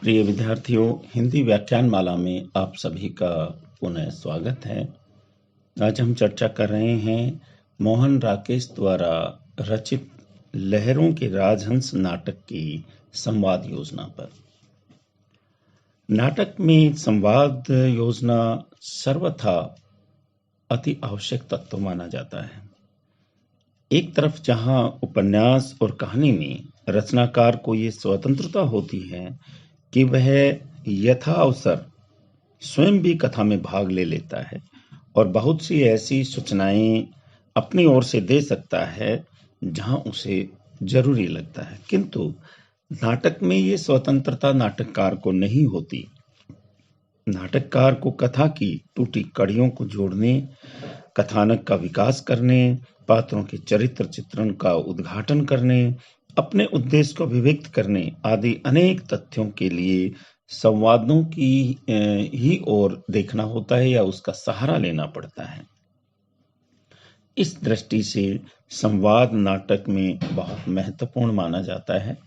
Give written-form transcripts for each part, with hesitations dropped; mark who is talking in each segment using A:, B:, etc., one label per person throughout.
A: प्रिय विद्यार्थियों, हिंदी व्याख्यान माला में आप सभी का पुनः स्वागत है। आज हम चर्चा कर रहे हैं मोहन राकेश द्वारा रचित लहरों के राजहंस नाटक की संवाद योजना पर। नाटक में संवाद योजना सर्वथा अति आवश्यक तत्व माना जाता है। एक तरफ जहां उपन्यास और कहानी में रचनाकार को ये स्वतंत्रता होती है कि वह यथाअवसर स्वयं भी कथा में भाग ले लेता है और बहुत सी ऐसी सूचनाएं अपनी ओर से दे सकता है जहां उसे जरूरी लगता है, किंतु नाटक में ये स्वतंत्रता नाटककार को नहीं होती। नाटककार को कथा की टूटी कड़ियों को जोड़ने, कथानक का विकास करने, पात्रों के चरित्र चित्रण का उद्घाटन करने, अपने उद्देश्य को अभिव्यक्त करने आदि अनेक तथ्यों के लिए संवादों की ही ओर देखना होता है या उसका सहारा लेना पड़ता है। इस दृष्टि से संवाद नाटक में बहुत महत्वपूर्ण माना जाता है।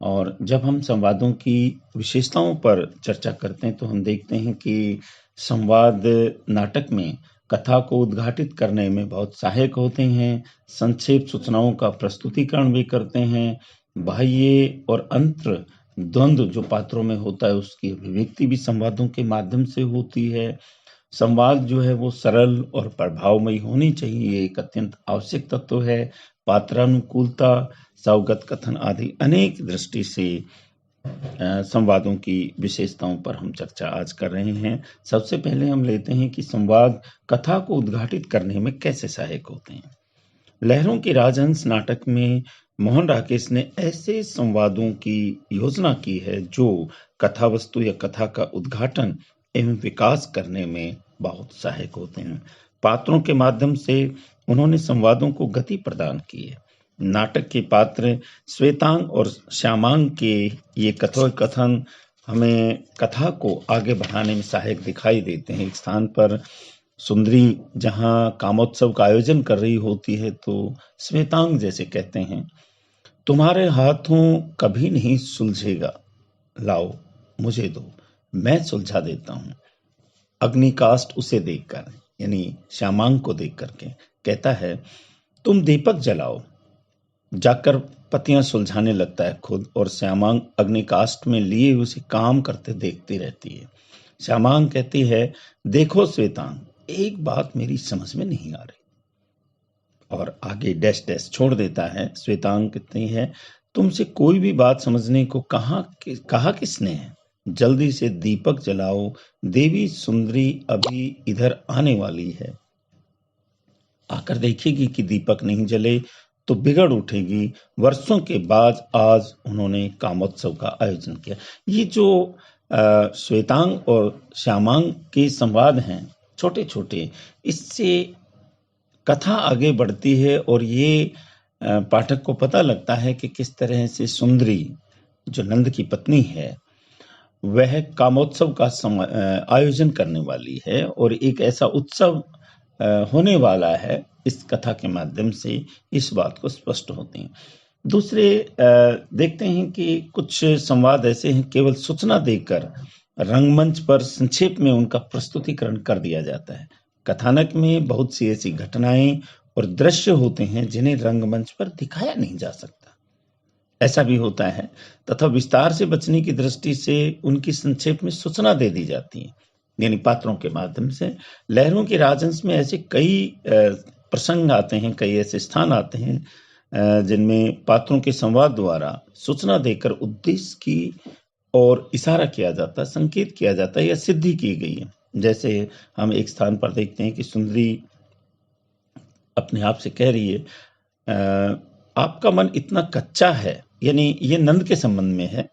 A: और जब हम संवादों की विशेषताओं पर चर्चा करते हैं तो हम देखते हैं कि संवाद नाटक में कथा को उद्घाटित करने में बहुत सहायक होते हैं, संक्षेप सूचनाओं का प्रस्तुतिकरण भी करते हैं, बाह्य और अंतर द्वंद्व जो पात्रों में होता है उसकी अभिव्यक्ति भी संवादों के माध्यम से होती है। संवाद जो है वो सरल और प्रभावमयी होनी चाहिए, एक अत्यंत आवश्यक तत्व है। पात्रानुकूलता, सावगत कथन आदि अनेक दृष्टि से संवादों की विशेषताओं पर हम चर्चा आज कर रहे हैं। सबसे पहले हम लेते हैं कि संवाद कथा को उद्घाटित करने में कैसे सहायक होते हैं। लहरों के राजहंस नाटक में मोहन राकेश ने ऐसे संवादों की योजना की है जो कथा वस्तु या कथा का उद्घाटन एवं विकास करने में बहुत सहायक होते हैं। पात्रों के माध्यम से उन्होंने संवादों को गति प्रदान की है। नाटक के पात्र श्वेतांग और श्यामांग के ये कथन हमें कथा को आगे बढ़ाने में सहायक दिखाई देते हैं। एक स्थान पर सुंदरी जहां कामोत्सव का आयोजन कर रही होती है तो श्वेतांग जैसे कहते हैं, तुम्हारे हाथों कभी नहीं सुलझेगा, लाओ मुझे दो, मैं सुलझा देता हूं। अग्निकाष्ठ उसे देखकर, यानी श्यामांग को देख करके कहता है, तुम दीपक जलाओ। जाकर पत्तियां सुलझाने लगता है खुद, और श्यामांग अग्निकाष्ठ में लिए उसे काम करते देखती रहती है। श्यामांग कहती है, देखो श्वेतांग, एक बात मेरी समझ में नहीं आ रही, और आगे डैश डैश छोड़ देता है। श्वेतांग कहती है, तुमसे कोई भी बात समझने को कहा किसने है? जल्दी से दीपक जलाओ, देवी सुंदरी अभी इधर आने वाली है। आकर देखेगी कि दीपक नहीं जले तो बिगड़ उठेगी। वर्षों के बाद आज उन्होंने कामोत्सव का आयोजन किया। ये जो श्वेतांग और श्यामांग के संवाद हैं छोटे छोटे, इससे कथा आगे बढ़ती है और ये पाठक को पता लगता है कि किस तरह से सुंदरी जो नंद की पत्नी है वह कामोत्सव का आयोजन करने वाली है और एक ऐसा उत्सव होने वाला है। इस कथा के माध्यम से इस बात को स्पष्ट होते हैं। दूसरे देखते हैं कि कुछ संवाद ऐसे हैं केवल सूचना देकर रंगमंच पर संक्षेप में उनका प्रस्तुतिकरण कर दिया जाता है। कथानक में बहुत सी ऐसी घटनाएं और दृश्य होते हैं जिन्हें रंगमंच पर दिखाया नहीं जा सकता, ऐसा भी होता है, तथा विस्तार से बचने की दृष्टि से उनकी संक्षेप में सूचना दे दी जाती है, यानी पात्रों के माध्यम से। लहरों के राजहंस में ऐसे कई प्रसंग आते हैं, कई ऐसे स्थान आते हैं जिनमें पात्रों के संवाद द्वारा सूचना देकर उद्देश्य की और इशारा किया जाता है, संकेत किया जाता है या सिद्धि की गई है। जैसे हम एक स्थान पर देखते हैं कि सुंदरी अपने आप से कह रही है, आपका मन इतना कच्चा है, यानी ये नंद के संबंध में है,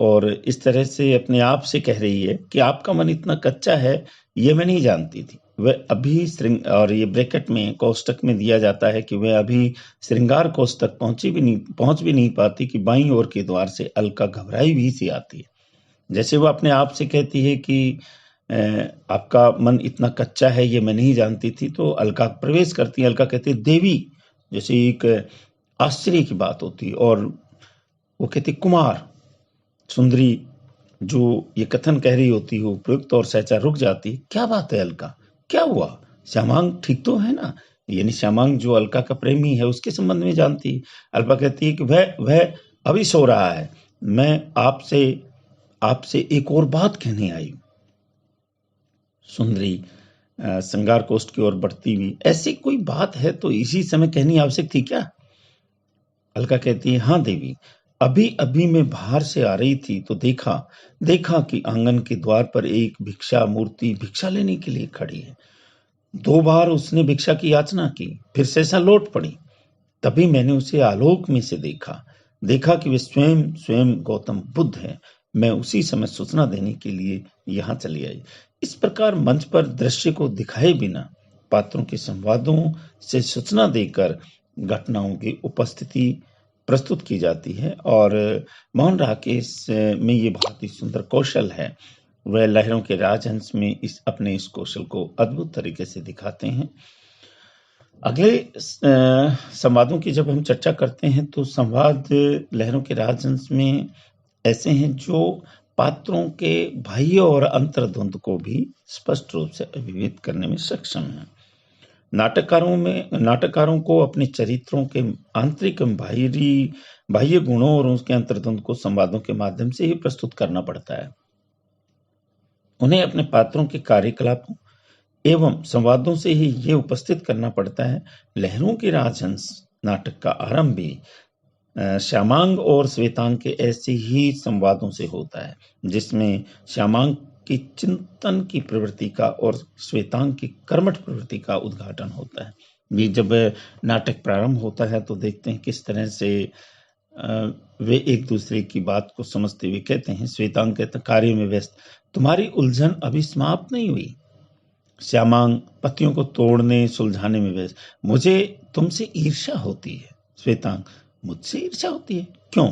A: और इस तरह से अपने आप से कह रही है कि आपका मन इतना कच्चा है, ये मैं नहीं जानती थी। वह अभी और ये ब्रैकेट में कोष्टक में दिया जाता है कि वह अभी श्रृंगार कोष्ठ तक पहुंच भी नहीं पाती कि बाईं ओर के द्वार से अलका घबराई भी सी आती है। जैसे वो अपने आप से कहती है कि आपका मन इतना कच्चा है, ये मैं नहीं जानती थी, तो अलका प्रवेश करती है। अलका कहती है, देवी, जैसे एक आश्चर्य की बात होती, और वो कहती कुमार, सुंदरी जो ये कथन कह रही होती है उपयुक्त और सहसा रुक जाती है। क्या बात है अलका, क्या हुआ? श्यामांग ठीक तो है ना? यानी श्यामांग जो अलका का प्रेमी है उसके संबंध में जानती है। अल्पा कहती है कि वह अभी सो रहा है, मैं आपसे एक और बात कहने आई हूं। सुंदरी श्रृंगार कोष्ठ की ओर बढ़ती हुई, ऐसी कोई बात है तो इसी समय कहनी आवश्यक थी क्या? अलका कहती है, हाँ देवी, अभी अभी मैं बाहर से आ रही थी तो देखा कि आंगन के द्वार पर एक भिक्षा मूर्ति भिक्षा लेने के लिए खड़ी है। 2 बार उसने भिक्षा की याचना की, फिर सहसा लौट पड़ी। तभी मैंने उसे आलोक में से देखा कि वे स्वयं गौतम बुद्ध है। मैं उसी समय सूचना देने के लिए यहाँ चली आई। इस प्रकार मंच पर दृश्य को दिखाए बिना पात्रों के संवादों से सूचना देकर घटनाओं की उपस्थिति प्रस्तुत की जाती है। और मोहन राकेश में ये बहुत ही सुंदर कौशल है। वह लहरों के राजहंस में अपने इस कौशल को अद्भुत तरीके से दिखाते हैं। अगले संवादों की जब हम चर्चा करते हैं तो संवाद लहरों के राजहंस में ऐसे हैं जो पात्रों के बाह्य और अंतर्द्वंद को भी स्पष्ट रूप से अभिव्यक्त करने में सक्षम है। नाटककारों को अपने चरित्रों के आंतरिक एवं बाह्य गुणों और उसके अंतर्द्वंद को संवादों के माध्यम से ही प्रस्तुत करना पड़ता है। उन्हें अपने पात्रों के कार्यकलापों एवं संवादों से ही ये उपस्थित करना पड़ता है। लहरों के राजहंस नाटक का आरंभ भी श्यामांग और श्वेतांग के ऐसे ही संवादों से होता है, जिसमें श्यामांग की चिंतन की प्रवृत्ति का और श्वेतांग की कर्मठ प्रवृत्ति का उद्घाटन होता है। ये जब नाटक प्रारंभ होता है तो देखते हैं किस तरह से वे एक दूसरे की बात को समझते हुए कहते हैं। श्वेतांग कहते कार्य में व्यस्त, तुम्हारी उलझन अभी समाप्त नहीं हुई। श्यामांग पतियों को तोड़ने सुलझाने में व्यस्त, मुझे तुमसे ईर्ष्या होती है। श्वेतांग, मुझसे ईर्ष्या होती है? क्यों?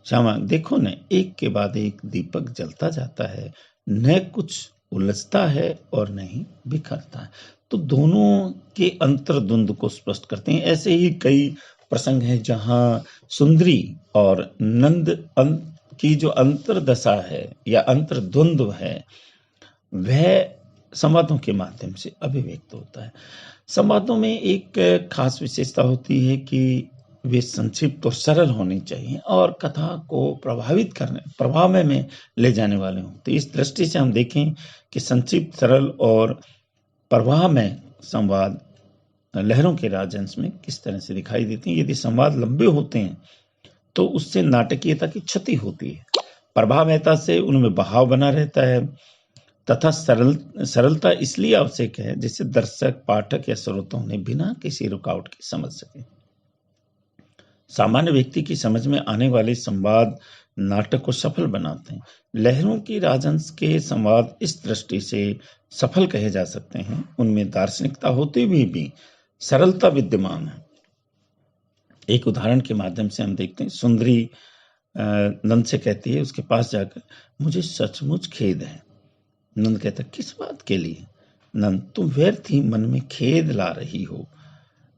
A: श्यामांग, देखो न, एक के बाद एक दीपक जलता जाता है, न कुछ उलझता है और न ही बिखरता है। तो दोनों के अंतर्द्वंद को स्पष्ट करते हैं। ऐसे ही कई प्रसंग हैं जहां सुंदरी और नंद की जो अंतर्दशा है या अंतर्द्वंद है वह संवादों के माध्यम से अभिव्यक्त होता है। संवादों में एक खास विशेषता होती है कि वे संक्षिप्त और सरल होने चाहिए और कथा को प्रभाव में ले जाने वाले हों। तो इस दृष्टि से हम देखें कि संक्षिप्त, सरल और प्रवाह में संवाद लहरों के राजहंस में किस तरह से दिखाई देती हैं। यदि संवाद लंबे होते हैं तो उससे नाटकीयता की क्षति होती है। प्रभावमयता से उनमें बहाव बना रहता है तथा सरलता इसलिए आवश्यक है जिससे दर्शक, पाठक या श्रोताओं ने बिना किसी रुकावट के समझ सके। सामान्य व्यक्ति की समझ में आने वाले संवाद नाटक को सफल बनाते हैं। लहरों की राजहंस के संवाद इस दृष्टि से सफल कहे जा सकते हैं, उनमें दार्शनिकता होते हुए भी सरलता विद्यमान है। एक उदाहरण के माध्यम से हम देखते हैं। सुंदरी नंद से कहती है उसके पास जाकर, मुझे सचमुच खेद है। नंद कहता, किस बात के लिए? नंद, तुम व्यर्थ ही मन में खेद ला रही हो।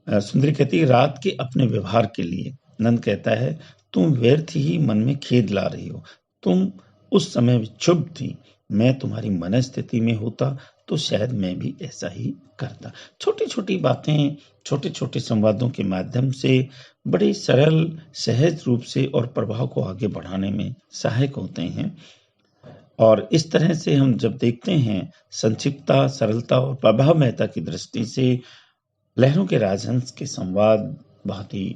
A: सुंदरी कहती है, रात के अपने व्यवहार के लिए। नंद कहता है, तुम व्यर्थ ही मन में खेद ला रही हो, तुम उस समय विक्षुब्ध थी। मैं तुम्हारी मनस्थिति में होता तो शायद मैं भी ऐसा ही करता। छोटी छोटी बातें, छोटे छोटे संवादों के माध्यम से बड़े सरल, सहज रूप से और प्रभाव को आगे बढ़ाने में सहायक होते हैं। और इस तरह से हम जब देखते हैं संक्षिप्तता, सरलता और प्रभावमयता की दृष्टि से लहरों के राजहंस के संवाद बहुत ही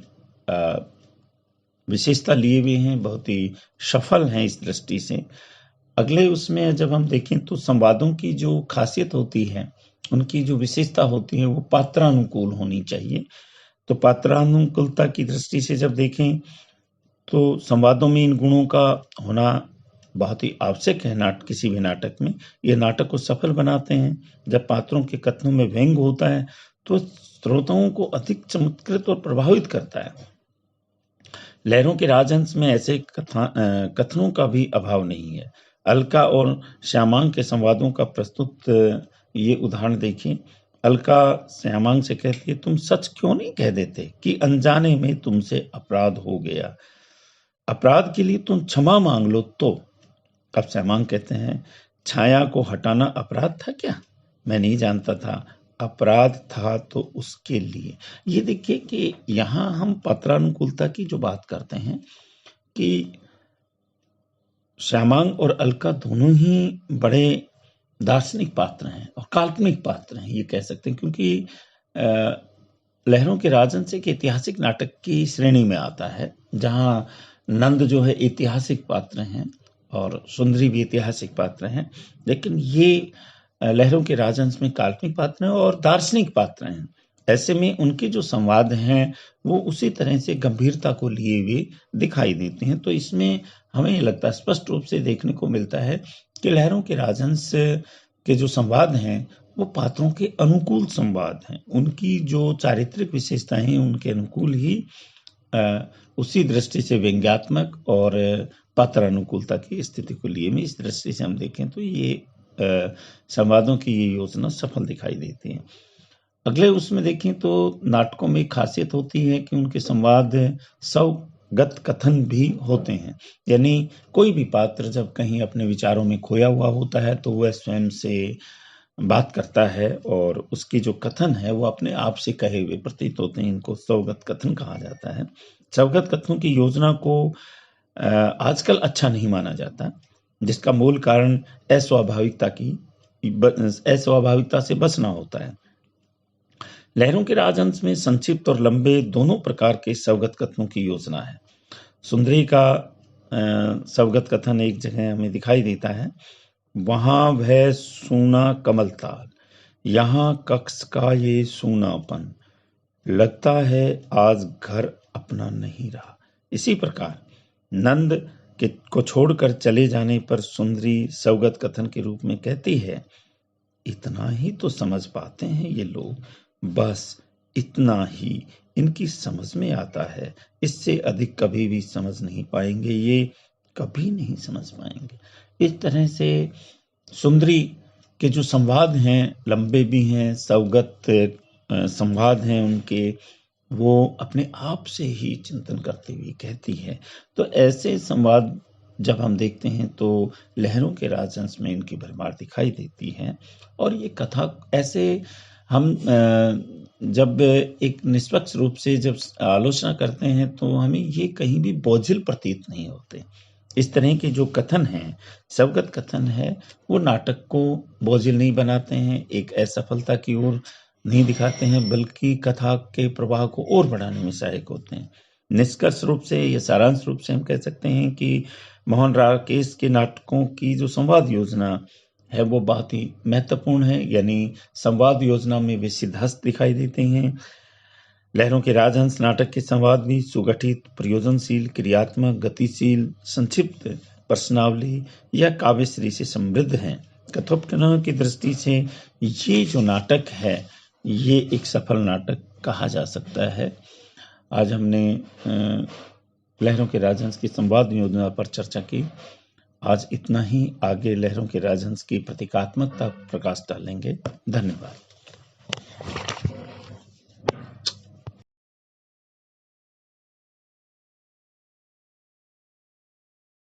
A: विशेषता लिए हुए हैं, बहुत ही सफल हैं इस दृष्टि से। अगले उसमें जब हम देखें तो संवादों की जो खासियत होती है, उनकी जो विशेषता होती है वो पात्रानुकूल होनी चाहिए। तो पात्रानुकूलता की दृष्टि से जब देखें तो संवादों में इन गुणों का होना बहुत ही आवश्यक है। किसी भी नाटक में ये नाटक को सफल बनाते हैं। जब पात्रों के कथनों में व्यंग होता है तो श्रोताओं को अधिक चमत्कृत और प्रभावित करता है। लहरों के राजहंस में ऐसे कथनों का भी अभाव नहीं है। अलका और श्यामांग के संवादों का प्रस्तुत ये उदाहरण देखिए। अलका श्यामांग से कहती है, तुम सच क्यों नहीं कह देते कि अनजाने में तुमसे अपराध हो गया। अपराध के लिए तुम क्षमा मांग लो तो अब श्यामांग कहते हैं, छाया को हटाना अपराध था क्या? मैं नहीं जानता था, अपराध था तो उसके लिए। ये देखिए कि यहाँ हम पात्रानुकूलता की जो बात करते हैं कि श्यामांग और अलका दोनों ही बड़े दार्शनिक पात्र हैं और काल्पनिक पात्र हैं, ये कह सकते हैं, क्योंकि लहरों के राजहंस एक ऐतिहासिक नाटक की श्रेणी में आता है, जहाँ नंद जो है ऐतिहासिक पात्र हैं और सुंदरी भी ऐतिहासिक पात्र हैं, लेकिन ये लहरों के राजहंस में काल्पनिक पात्र हैं और दार्शनिक पात्र हैं। ऐसे में उनके जो संवाद हैं वो उसी तरह से गंभीरता को लिए हुए दिखाई देते हैं। तो इसमें हमें ये लगता है, स्पष्ट रूप से देखने को मिलता है कि लहरों के राजहंस के जो संवाद हैं वो पात्रों के अनुकूल संवाद हैं। उनकी जो चारित्रिक विशेषताएं हैं उनके अनुकूल ही उसी दृष्टि से व्यंग्यात्मक और पात्र अनुकूलता की स्थिति को लिए में इस दृष्टि से हम देखें तो ये संवादों की ये योजना सफल दिखाई देती है। अगले उसमें देखें तो नाटकों में खासियत होती है कि उनके संवाद स्वगत कथन भी होते हैं, यानी कोई भी पात्र जब कहीं अपने विचारों में खोया हुआ होता है तो वह स्वयं से बात करता है और उसकी जो कथन है वो अपने आप से कहे हुए प्रतीत होते हैं। इनको स्वगत कथन कहा जाता है। स्वगत कथनों की योजना को आजकल अच्छा नहीं माना जाता, जिसका मूल कारण अस्वाभाविकता से बचना होता है। लहरों के राजहंस में संक्षिप्त और लंबे दोनों प्रकार के स्वगत कथनों की योजना है। सुंदरी का स्वगत कथन एक जगह हमें दिखाई देता है, वहां वह सूना कमल ताल, यहाँ कक्ष का ये सूनापन, लगता है आज घर अपना नहीं रहा। इसी प्रकार नंद को छोड़कर चले जाने पर सुंदरी स्वगत कथन के रूप में कहती है, इतना ही तो समझ पाते हैं ये लोग, बस इतना ही इनकी समझ में आता है, इससे अधिक कभी भी समझ नहीं पाएंगे, ये कभी नहीं समझ पाएंगे। इस तरह से सुंदरी के जो संवाद हैं लंबे भी हैं, स्वगत संवाद हैं उनके, वो अपने आप से ही चिंतन करते हुए कहती है। तो ऐसे संवाद जब हम देखते हैं तो लहरों के राजहंस में इनकी भरमार दिखाई देती है। और ये कथा ऐसे हम जब एक निष्पक्ष रूप से जब आलोचना करते हैं तो हमें ये कहीं भी बोझिल प्रतीत नहीं होते। इस तरह के जो कथन हैं, स्वगत कथन है, वो नाटक को बोझिल नहीं बनाते हैं, एक असफलता की ओर नहीं दिखाते हैं, बल्कि कथा के प्रवाह को और बढ़ाने में सहायक होते हैं। निष्कर्ष रूप से या सारांश रूप से हम कह सकते हैं कि मोहन राकेश के नाटकों की जो संवाद योजना है वो बहुत ही महत्वपूर्ण है, यानी संवाद योजना में वे सिद्धहस्त दिखाई देते हैं। लहरों के राजहंस नाटक के संवाद भी सुगठित, प्रयोजनशील, क्रियात्मक, गतिशील, संक्षिप्त, प्रश्नावली या काव्यश्री से समृद्ध हैं। कथोपकथनों की दृष्टि से ये जो नाटक है ये एक सफल नाटक कहा जा सकता है। आज हमने लहरों के राजहंस की संवाद योजना पर चर्चा की। आज इतना ही। आगे लहरों के राजहंस की प्रतीकात्मकता प्रकाश डालेंगे। धन्यवाद।